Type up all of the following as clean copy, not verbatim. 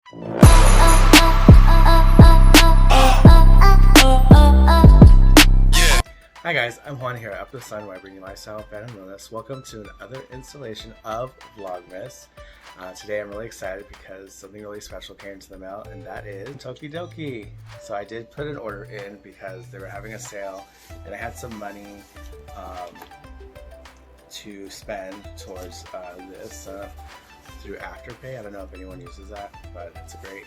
Hi guys, I'm Juan here, Up the Sun, where I bring you lifestyle, fan, and wellness. Welcome to another installation of Vlogmas. Today I'm really excited because something really special came to the mail, and that is Tokidoki. So I did put an order in because they were having a sale, and I had some money to spend towards this through Afterpay. I don't know if anyone uses that, but it's a great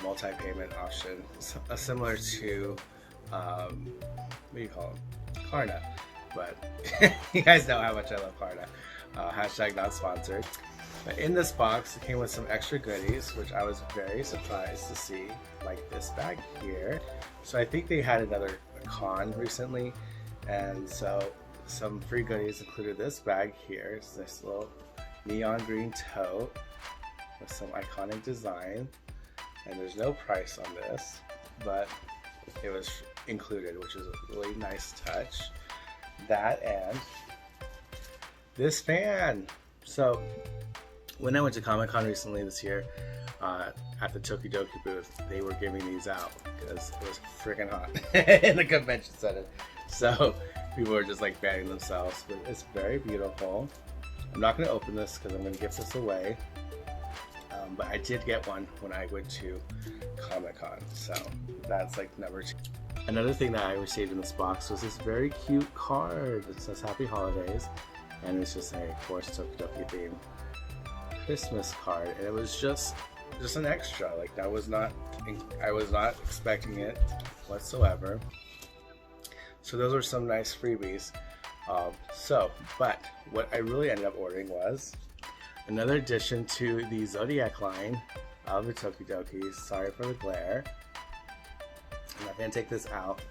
multi-payment option, similar to what do you call them? Klarna. But you guys know how much I love Klarna. Hashtag not sponsored. But in this box, it came with some extra goodies, which I was very surprised to see, like this bag here. So I think they had another con recently, and so some free goodies included this bag here. It's this little neon green tote with some iconic design, and there's no price on this, but it was included, which is a really nice touch. That and this fan. So when I went to Comic-Con recently this year, at the Tokidoki booth, they were giving these out because it was freaking hot in the convention center. So people were just like fanning themselves, but it's very beautiful. I'm not going to open this because I'm going to give this away. But I did get one when I went to Comic-Con, so that's like number 2. Another thing that I received in this box was this very cute card. It says Happy Holidays, and it's just a, of course, Tokidoki themed Christmas card, and it was just an extra. Like I was not expecting it whatsoever. So those were some nice freebies. But what I really ended up ordering was another addition to the Zodiac line of the Tokidoki. Sorry for the glare. I'm not going to take this out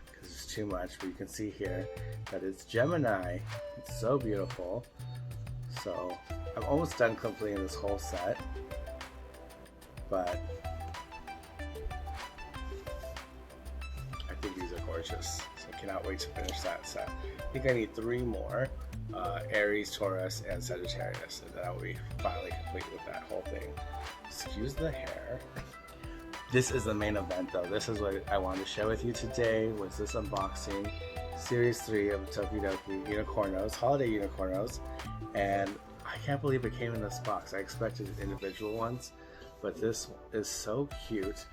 because it's too much, but you can see here that it's Gemini. It's so beautiful. So I'm almost done completing this whole set, but I think these are gorgeous. So I cannot wait to finish that set. I think I need 3 more. Aries, Taurus, and Sagittarius, and then I will be finally complete with that whole thing. Excuse the hair. This is the main event though. This is what I wanted to share with you today, was this unboxing Series 3 of Tokidoki Unicornos, Holiday Unicornos, and I can't believe it came in this box. I expected individual ones, but this is so cute,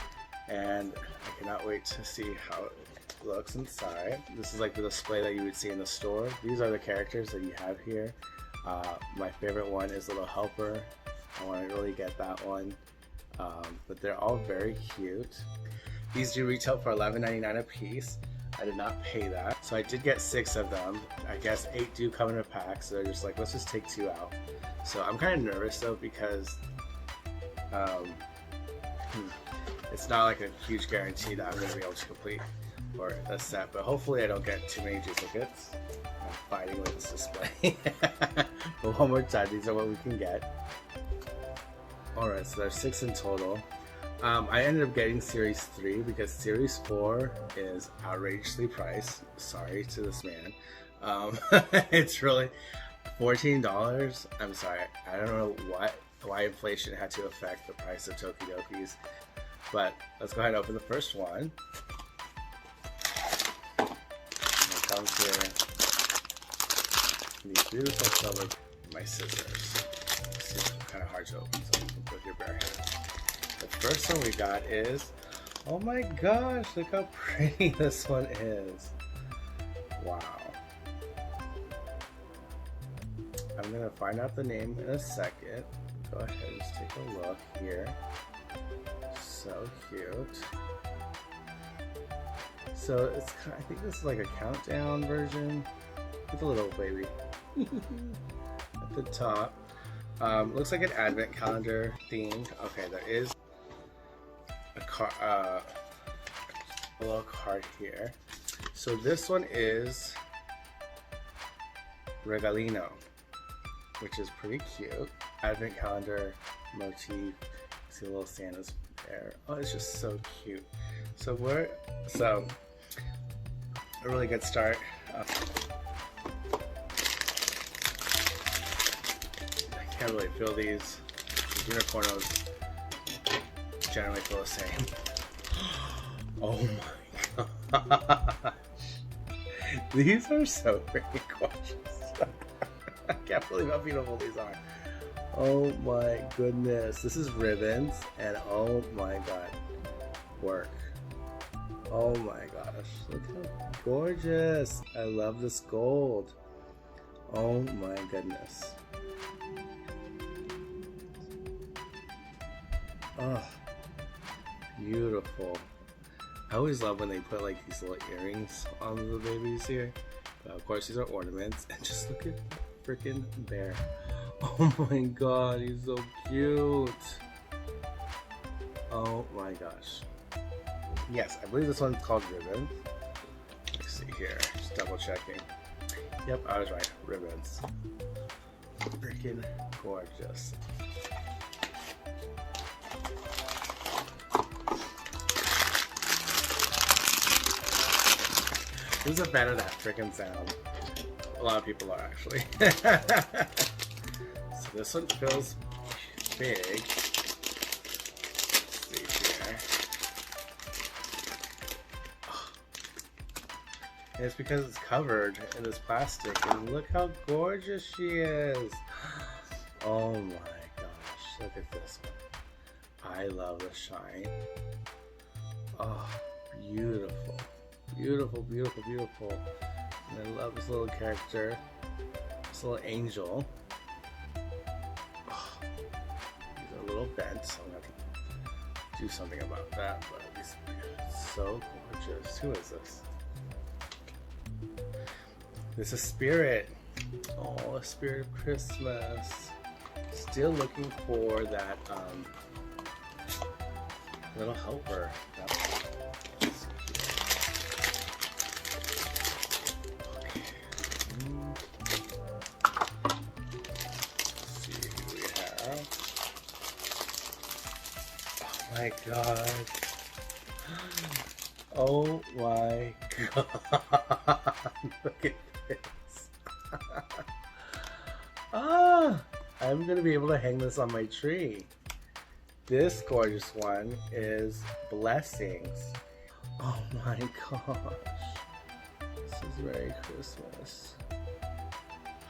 and I cannot wait to see how it looks inside. This is like the display that you would see in the store. These are the characters that you have here. My favorite one is Little Helper. I want to really get that one. But they're all very cute. These do retail for $11.99 a piece. I did not pay that, so I did get 6 of them. I guess 8 do come in a pack, so they're just like, let's just take 2 out. So I'm kind of nervous though, because it's not like a huge guarantee that I'm going to be able to complete or a set, but hopefully I don't get too many duplicates. I'm fighting with this display. But one more time, these are what we can get. Alright, so there's 6 in total. I ended up getting Series 3 because Series 4 is outrageously priced. Sorry to this man. It's really $14. I'm sorry, I don't know why inflation had to affect the price of Tokidokis. But let's go ahead and open the first one. It comes here these beautiful silver, my scissors. It's kind of hard to open, so with your bare hand. The first one we got is, oh my gosh, look how pretty this one is. Wow. I'm gonna find out the name in a second. Go ahead and just take a look here. So cute. So it's kind of, I think this is like a countdown version with a little baby at the top. Looks like an advent calendar themed. Okay, there is a little card here. So this one is Regalino, which is pretty cute. Advent calendar motif. See a little Santa's there. Oh, it's just so cute. So a really good start. I can't really feel these Unicornos generally feel the same. Oh my gosh. These are so freaking gorgeous. I can't believe how beautiful these are. Oh my goodness. This is ribbons and oh my god. Work. Oh my gosh. Look how gorgeous. I love this gold. Oh my goodness. Oh, beautiful. I always love when they put like these little earrings on the babies here. But of course these are ornaments. And just look at that freaking bear. Oh my god, he's so cute. Oh my gosh. Yes, I believe this one's called ribbons. Let's see here, just double checking. Yep, I was right, ribbons. Freaking gorgeous. Who's a fan of that freaking sound? A lot of people are actually. So this one feels big. Let's see here. And it's because it's covered in this plastic. And look how gorgeous she is. Oh my gosh, look at this one. I love the shine. Oh, beautiful. Beautiful, beautiful, beautiful. And I love this little character. This little angel. Oh, he's a little bent, so I'm going to do something about that. But he's so gorgeous. Who is this? This is Spirit. Oh, a Spirit of Christmas. Still looking for that little helper. Oh my god. Oh my god. Look at this. I'm gonna be able to hang this on my tree. This gorgeous one is Blessings. Oh my gosh. This is very Christmas.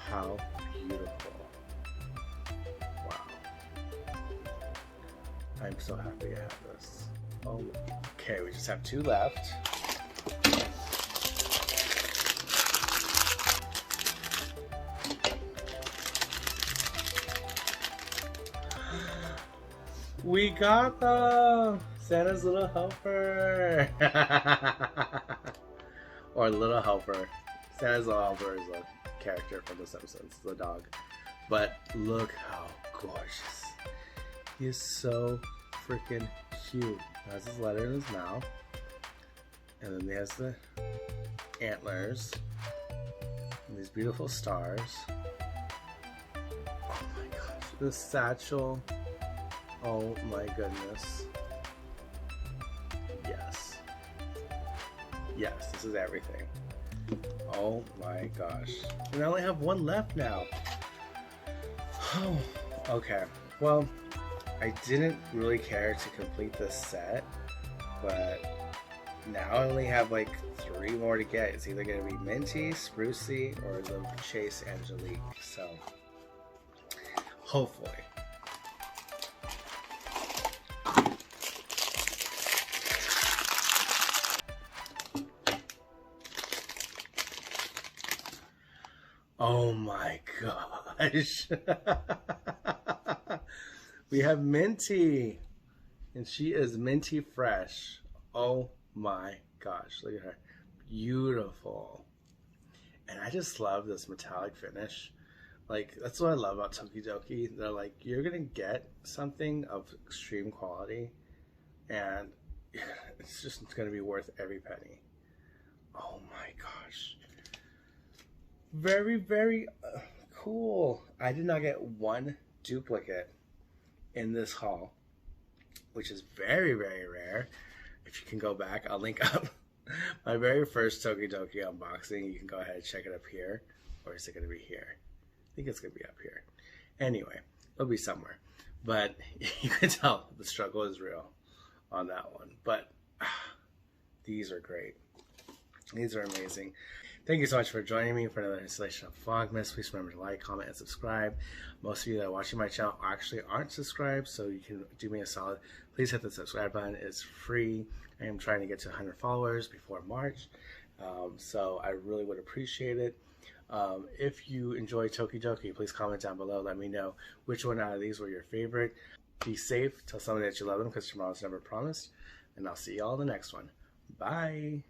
How beautiful. I'm so happy I have this. Oh, okay, we just have 2 left. We got the Santa's Little Helper. Or Little Helper. Santa's Little Helper is a character from The Simpsons, the dog. But look how gorgeous. He is so freaking cute. He has his letter in his mouth. And then he has the antlers. And these beautiful stars. Oh my gosh. The satchel. Oh my goodness. Yes. Yes, this is everything. Oh my gosh. And I only have 1 left now. Oh, okay. Well, I didn't really care to complete this set, but now I only have like 3 more to get. It's either going to be Minty, Sprucey, or the Chase Angelique. So, hopefully. Oh my gosh. We have Minty. And she is minty fresh. Oh my gosh. Look at her. Beautiful. And I just love this metallic finish. Like, that's what I love about Tokidoki. They're like, you're going to get something of extreme quality. And it's just going to be worth every penny. Oh my gosh. Very, very cool. I did not get 1 duplicate in this haul, which is very, very rare. If you can go back, I'll link up my very first Tokidoki unboxing. You can go ahead and check it up here. Or is it going to be here? I think it's going to be up here. Anyway, it'll be somewhere. But you can tell the struggle is real. on that one. But these are great. These are amazing. Thank you so much for joining me for another installation of Vlogmas. Please remember to like, comment, and subscribe. Most of you that are watching my channel actually aren't subscribed, so you can do me a solid. Please hit the subscribe button. It's free. I am trying to get to 100 followers before March, so I really would appreciate it. If you enjoy Tokidoki, please comment down below. Let me know which one out of these were your favorite. Be safe. Tell somebody that you love them, because tomorrow's never promised. And I'll see you all in the next one. Bye.